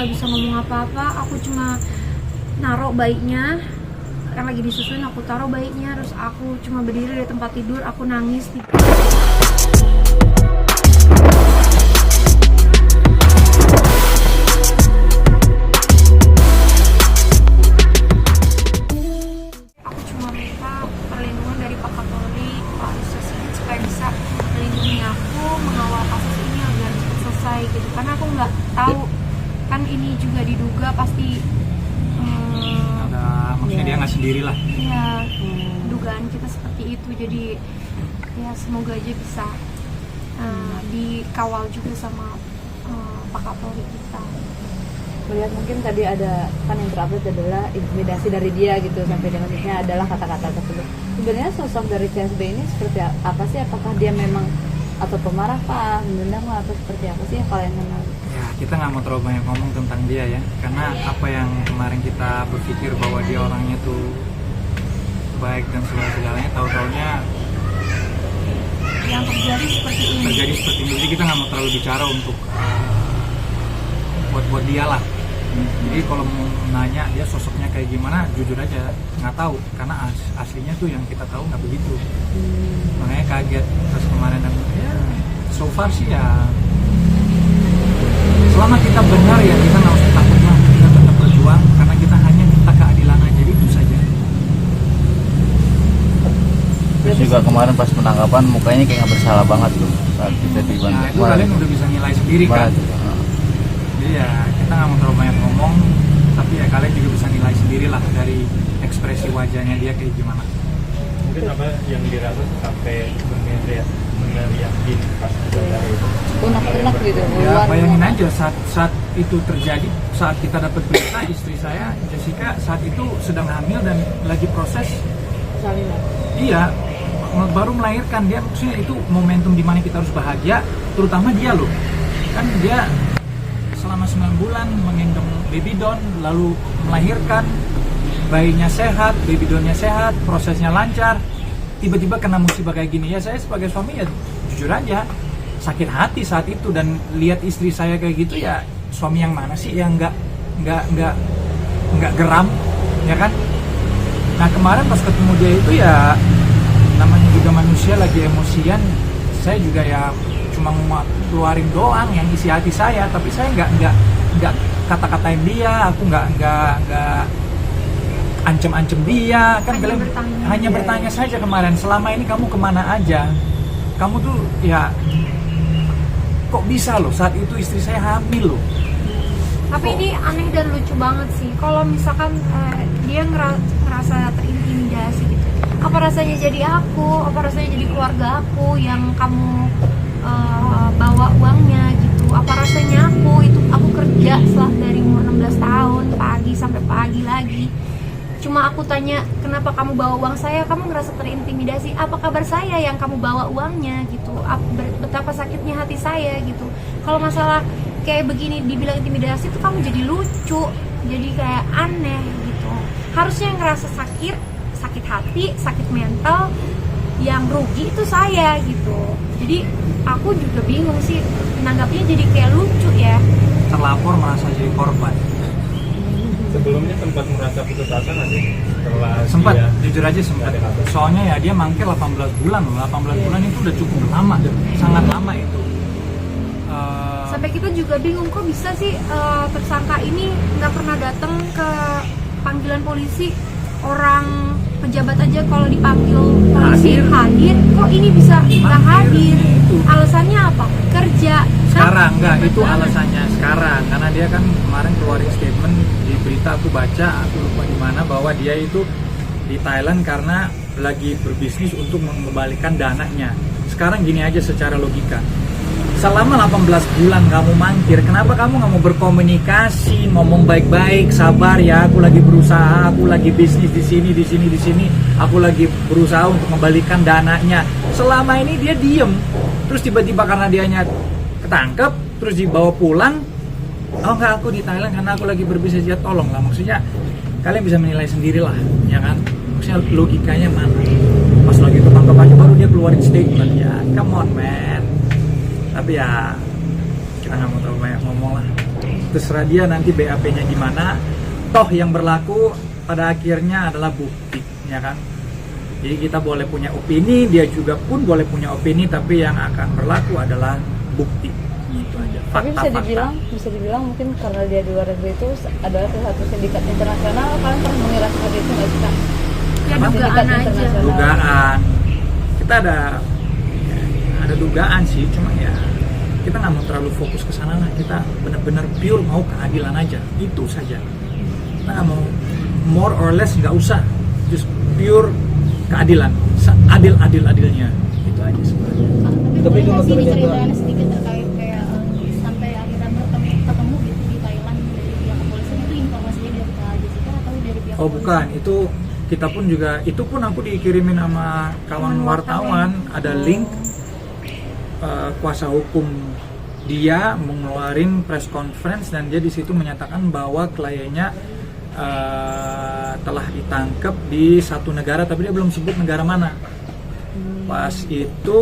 nggak bisa ngomong apa-apa. Aku cuma naruh bayinya yang lagi disusuin, aku taruh bayinya, terus aku cuma berdiri di tempat tidur, aku nangis. Aku cuma minta perlindungan dari Pak Kapolri, Pak Listio Sigit, supaya bisa melindungi aku, mengawal kasus ini agar cepat selesai gitu. Karena aku nggak tahu, kan ini juga diduga pasti maksudnya dia nggak sendiri lah. Iya, dugaan kita seperti itu. Jadi ya semoga aja bisa dikawal juga sama Pak Kapolri kita. Melihat mungkin tadi ada kan yang terupdate adalah intimidasi dari dia gitu, sampai dengan akhirnya adalah kata-kata tersebut. Sebenarnya sosok dari CSB ini seperti apa sih? Apakah dia memang atau pemarah Pak, mendendam atau seperti apa sih yang kalian kenal? Ya, kita nggak mau terlalu banyak ngomong tentang dia ya, karena apa yang kemarin kita berpikir bahwa dia orangnya tuh baik dan segala-segalanya, tahu-taunya Yang terjadi seperti ini. Jadi kita nggak mau terlalu bicara untuk buat dia lah. Jadi kalau mau nanya dia sosoknya kayak gimana, jujur aja nggak tahu, karena aslinya tuh yang kita tahu nggak begitu. Makanya kaget pas kemarin, dan ya so far sih ya selama kita benar ya kita nggak usah takut lah, kita tetap berjuang karena kita hanya minta keadilan aja, itu saja. Terus juga kemarin pas penangkapan mukanya kayak nggak bersalah banget tuh saat kita dibantu. Nah itu kalian udah bisa nilai sendiri kan. Jadi ya kita nggak mau terlalu banyak ngomong, tapi ya kalian juga bisa nilai sendiri lah dari ekspresi wajahnya dia kayak gimana. Mungkin apa yang dirasa sampai meneriakin pas dari itu Unek-unek gitu. Ya bayangin aja saat itu terjadi, saat kita dapat berita, istri saya Jessica saat itu sedang hamil dan lagi proses Salinan. iya baru melahirkan. Dia maksudnya itu momentum dimana kita harus bahagia, terutama dia loh, kan dia selama 9 bulan menggendong baby doll, lalu melahirkan, bayinya sehat, baby dollnya sehat, prosesnya lancar, tiba-tiba kena musibah kayak gini. Ya saya sebagai suami ya jujur aja sakit hati saat itu, dan lihat istri saya kayak gitu, ya suami yang mana sih yang nggak geram, ya kan? Nah kemarin pas ketemu dia itu ya namanya juga manusia lagi emosian, saya juga ya cuma mau keluarin doang yang isi hati saya, tapi saya nggak kata-katain dia, aku nggak ancem-ancem dia kan. Kalian hanya bertanya saja kemarin, selama ini kamu kemana aja, kamu tuh ya kok bisa loh saat itu istri saya hamil loh. Tapi ini aneh dan lucu banget sih. Kalau misalkan dia ngerasa terintimidasi gitu, apa rasanya jadi aku, apa rasanya jadi keluarga aku yang kamu bawa uangnya gitu, apa rasanya aku kerja setelah dari umur 16 tahun pagi sampai pagi lagi, cuma aku tanya kenapa kamu bawa uang saya, kamu ngerasa terintimidasi, apa kabar saya yang kamu bawa uangnya gitu, betapa sakitnya hati saya gitu. Kalau masalah kayak begini dibilang intimidasi tuh kamu jadi lucu, jadi kayak aneh gitu. Harusnya yang ngerasa sakit hati, sakit mental, yang rugi itu saya gitu. Jadi aku juga bingung sih, menanggapinya jadi kayak lucu ya. Terlapor merasa jadi korban. Sebelumnya sempat merasa putus asa nggak sih setelah Sempat, dia jujur aja sempat. Soalnya ya dia mangkir 18 bulan loh. 18 bulan itu udah cukup lama, sangat lama itu. Sampai kita juga bingung kok bisa sih tersangka ini nggak pernah datang ke panggilan polisi. Orang pejabat aja kalau dipanggil polisi hadir, kok ini bisa nggak hadir? Alasannya apa? Kerja. Sekarang enggak, itu alasannya sekarang, karena dia kan kemarin keluarin statement di berita, aku baca, aku lupa di mana, bahwa dia itu di Thailand karena lagi berbisnis untuk mengembalikan dananya. Sekarang gini aja secara logika, selama 18 bulan kamu mangkir, kenapa kamu nggak mau berkomunikasi, ngomong baik-baik, sabar ya, aku lagi berusaha, aku lagi bisnis di sini, aku lagi berusaha untuk mengembalikan dananya. Selama ini dia diem, terus tiba-tiba karena dianya ketangkep, terus dibawa pulang, oh enggak, aku di Thailand karena aku lagi berbisnis. Ya tolong lah, maksudnya kalian bisa menilai sendiri lah, ya kan? Maksudnya logikanya mana? Pas lagi ketangkep aja baru dia keluarin statement, ya come on man. Tapi ya kita nggak mau terlalu banyak ngomong lah. terserah dia nanti BAP-nya gimana, toh yang berlaku pada akhirnya adalah bukti, ya kan. Jadi kita boleh punya opini, dia juga pun boleh punya opini, tapi yang akan berlaku adalah bukti, itu aja. Tapi Fakta-fakta. bisa dibilang mungkin karena dia di luar negeri itu adalah salah satu sindikat internasional. Kalian pernah mengira seperti itu nggak sih Kak? Ya Apa? dugaan Sindikat aja. internasional. Dugaan, kita ada dugaan sih, cuma ya kita nggak mau terlalu fokus ke sana lah. Kita benar-benar pure mau keadilan aja, itu saja. Kita nggak mau more or less, nggak usah, just pure keadilan, seadil-adilnya, itu aja sebenarnya. Tapi kalau diceritain sedikit terkait kayak sampai akhirnya ketemu gitu di Thailand dari pihak kepolisian, itu informasinya dari Kak Jessica atau dari pihak Oh bukan, itu kita pun juga, itu pun aku dikirimin sama kawan wartawan, ada link kuasa hukum dia mengeluarin press conference, dan dia di situ menyatakan bahwa kliennya telah ditangkap di satu negara, tapi dia belum sebut negara mana. Pas itu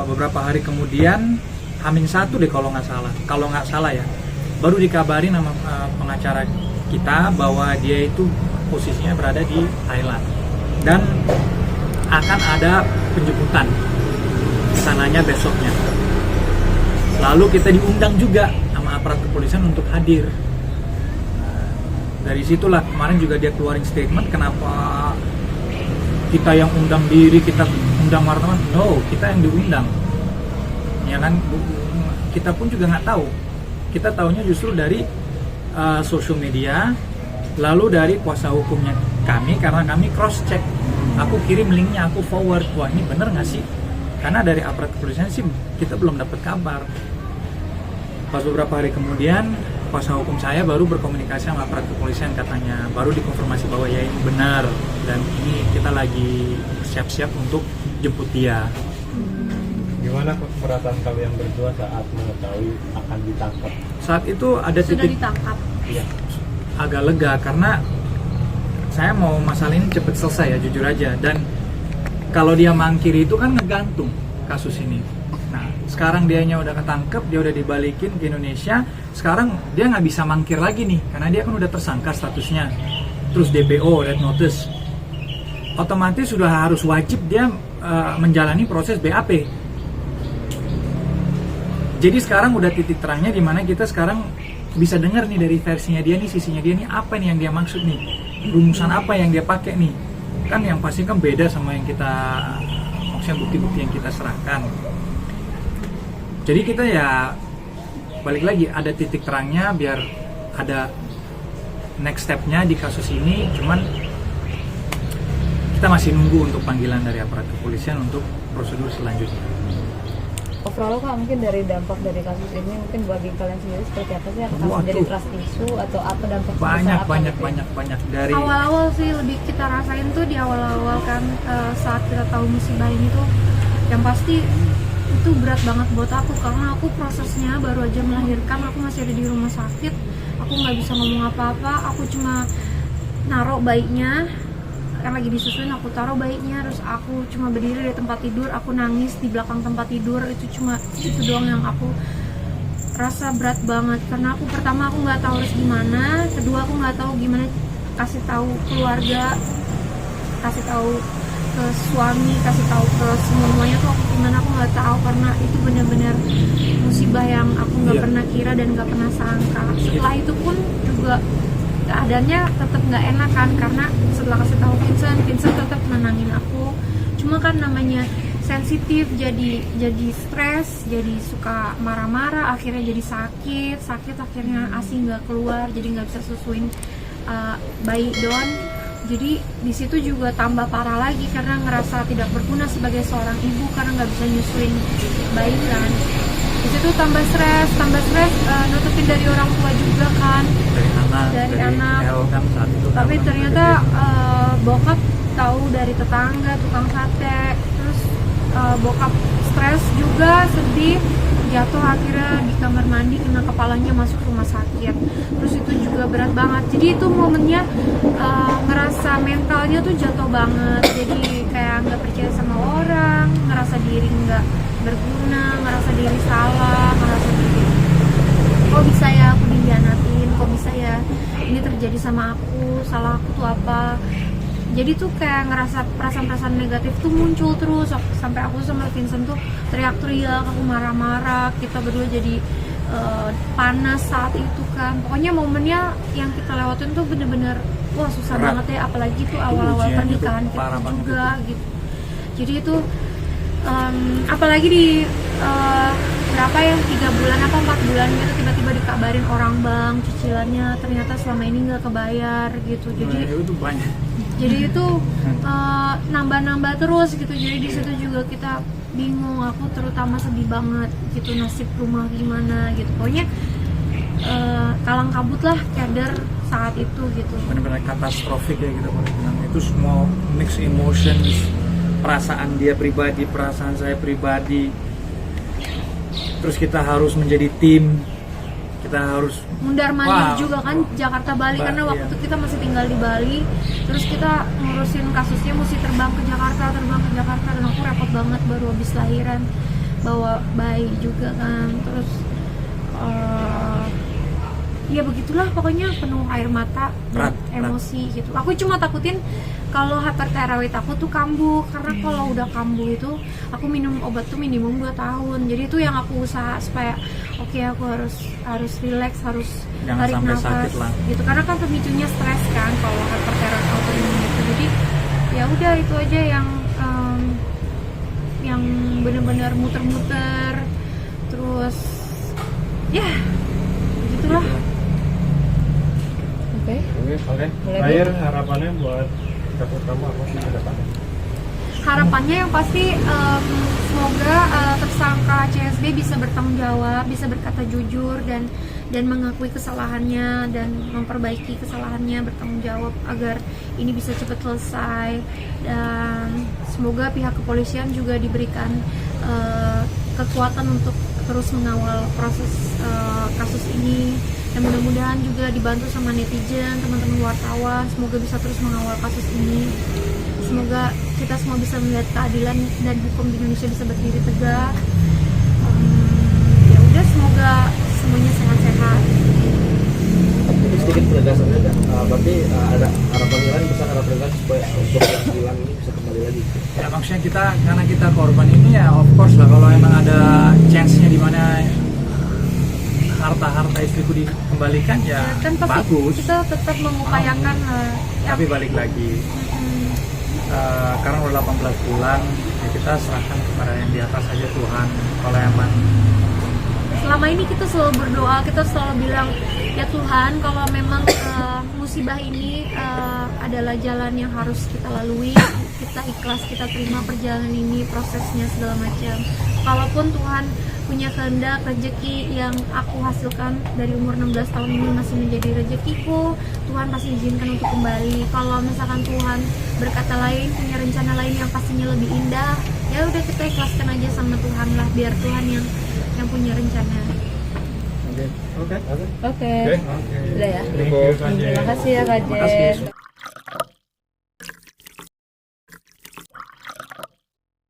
beberapa hari kemudian, H-1 deh kalau nggak salah ya, baru dikabarin sama pengacara kita bahwa dia itu posisinya berada di Thailand dan akan ada penjemputan sananya besoknya. Lalu kita diundang juga sama aparat kepolisian untuk hadir. Dari situlah kemarin juga dia keluarin statement, kenapa kita yang undang diri, kita undang wartawan. No, kita yang diundang, ya kan. Kita pun juga nggak tahu, kita taunya justru dari social media, lalu dari kuasa hukumnya kami, karena kami cross check. Aku kirim linknya, aku forward, wah ini bener nggak sih, karena dari aparat kepolisian sih kita belum dapat kabar. Pas beberapa hari kemudian, kuasa hukum saya baru berkomunikasi sama aparat kepolisian, katanya baru dikonfirmasi bahwa ya ini benar, dan ini kita lagi siap-siap untuk jemput dia. Gimana perasaan kalian berdua saat mengetahui akan ditangkap? Saat itu ada Sudah titik ditangkap. Iya. agak lega, karena saya mau masalah ini cepet selesai ya, jujur aja. Dan kalau dia mangkir itu kan ngegantung kasus ini. Nah sekarang dianya udah ketangkep, dia udah dibalikin ke Indonesia, sekarang dia nggak bisa mangkir lagi nih, karena dia kan udah tersangka statusnya, terus DPO, red notice, otomatis sudah harus wajib dia menjalani proses BAP. Jadi sekarang udah titik terangnya di mana kita sekarang bisa dengar nih dari versinya dia nih, sisinya dia nih, apa nih yang dia maksud nih, rumusan apa yang dia pakai nih, kan yang pasti kan beda sama yang kita, maksudnya bukti-bukti yang kita serahkan. Jadi kita ya balik lagi, ada titik terangnya biar ada next stepnya di kasus ini. Cuman kita masih nunggu untuk panggilan dari aparat kepolisian untuk prosedur selanjutnya. Overall Kak, mungkin dari dampak dari kasus ini mungkin bagi kalian sendiri seperti apa sih? Apakah Waduh. menjadi trust issue atau apa dampak Banyak dari Awal-awal sih lebih kita rasain tuh di awal-awal kan, saat kita tahu musibah ini tuh yang pasti itu berat banget buat aku, karena aku prosesnya baru aja melahirkan, aku masih ada di rumah sakit, aku nggak bisa ngomong apa-apa, aku cuma naruh bayinya kan lagi disusuin, aku taruh bayinya, terus aku cuma berdiri di tempat tidur, aku nangis di belakang tempat tidur, itu doang yang aku rasa berat banget, karena aku pertama aku nggak tahu harus gimana, kedua aku nggak tahu gimana kasih tahu keluarga, kasih tahu ke suami, kasih tahu ke semuanya tuh aku gimana, aku nggak tahu, karena itu benar-benar musibah yang aku nggak Iya. pernah kira dan nggak pernah sangka. Setelah itu pun juga keadaannya tetap nggak enak kan, karena setelah kasih tahu Vincent tetap nenangin aku, cuma kan namanya sensitif, jadi stres, jadi suka marah-marah, akhirnya jadi sakit akhirnya ASI nggak keluar, jadi nggak bisa susuin bayi Don. Jadi di situ juga tambah parah lagi karena ngerasa tidak berguna sebagai seorang ibu karena nggak bisa nyusuin bayi kan. Di situ tambah stres, nutupin dari orang tua juga kan. dari dari anak. L kan saat itu kan Tapi belum ternyata gede. bokap tahu dari tetangga tukang sate, terus bokap stres juga, sedih, jatuh akhirnya di kamar mandi, kena kepalanya, masuk rumah sakit. Terus itu juga berat banget, jadi itu momennya ngerasa mentalnya tuh jatuh banget, jadi kayak nggak percaya sama orang, ngerasa diri nggak berguna, ngerasa diri salah, ngerasa diri kok bisa ya aku dihianatin, kok bisa ya ini terjadi sama aku, salah aku tuh apa. Jadi tuh kayak ngerasa perasaan-perasaan negatif tuh muncul terus, sampai aku sama Vincent tuh teriak-teriak, aku marah-marah, kita berdua jadi panas saat itu kan. Pokoknya momennya yang kita lewatin tuh bener-bener wah susah Berat. banget ya, apalagi tuh awal-awal ujian itu pernikahan kita parah banget juga gitu. Jadi itu apalagi di berapa ya 3 bulan apa 4 bulan gitu tiba-tiba dikabarin orang bank cicilannya ternyata selama ini nggak kebayar gitu. Jadi Nah, itu banyak. jadi itu nambah-nambah terus gitu. Jadi di situ juga kita bingung, aku terutama sedih banget gitu, nasib rumah gimana gitu. Pokoknya kalang kabut lah keder saat itu gitu. Benar-benar katastrofik ya kita boleh bilang. Itu semua mix emotions, perasaan dia pribadi, perasaan saya pribadi. Terus kita harus menjadi tim, kita harus Mundar mandir Wow. juga kan Jakarta Bali karena waktu Iya. itu kita masih tinggal di Bali, terus kita ngurusin kasusnya mesti terbang ke Jakarta dan aku repot banget baru habis lahiran bawa bayi juga kan. Terus ya begitulah pokoknya penuh air mata dan Berat. emosi gitu. Aku cuma takutin kalau hyperthyroid aku tuh kambuh, karena kalau udah kambuh itu aku minum obat tuh minimum 2 tahun. Jadi itu yang aku usaha supaya oke, aku harus relax, harus Jangan tarik sampai nafas sakit lah. gitu, karena kan pemicunya stres kan kalau hyperthyroid autoimun itu. Jadi ya udah itu aja yang benar-benar muter-muter terus ya begitulah. Oke. Oke. Boleh, Terakhir harapannya buat kasus kamu apa sih ke depannya? Harapannya yang pasti semoga tersangka CSB bisa bertanggung jawab, bisa berkata jujur dan mengakui kesalahannya dan memperbaiki kesalahannya, bertanggung jawab agar ini bisa cepat selesai. Dan semoga pihak kepolisian juga diberikan kekuatan untuk terus mengawal proses kasus ini, dan mudah-mudahan juga dibantu sama netizen, teman-teman wartawan, semoga bisa terus mengawal kasus ini. Semoga kita semua bisa melihat keadilan dan hukum di Indonesia bisa berdiri tegak. Ya udah, semoga semuanya sehat-sehat. Sedikit penegasan aja, berarti ada harapan lain bisa ada penegasan supaya untuk yang hilang ini bisa kembali lagi. ya maksudnya kita karena kita korban ini ya of course lah kalau emang ada chance-nya di mana harta istriku dikembalikan ya Kan pasti bagus. kita tetap mengupayakan Tapi balik lagi karena udah 18 bulan ya kita serahkan kepada yang di atas aja Tuhan. Kalau emang selama ini kita selalu berdoa, kita selalu bilang ya Tuhan, kalau memang musibah ini adalah jalan yang harus kita lalui, kita ikhlas, kita terima perjalanan ini, prosesnya segala macam. Kalaupun Tuhan punya kehendak rezeki yang aku hasilkan dari umur 16 tahun ini masih menjadi rezekiku, Tuhan pasti izinkan untuk kembali. Kalau misalkan Tuhan berkata lain, punya rencana lain yang pastinya lebih indah, ya udah kita ikhlaskan aja sama Tuhan lah, biar Tuhan yang punya rencana. Oke. Oke. Oke. Udah ya. Thank you, Kak Jen. Terima kasih ya Kak Terima kasih. Jen.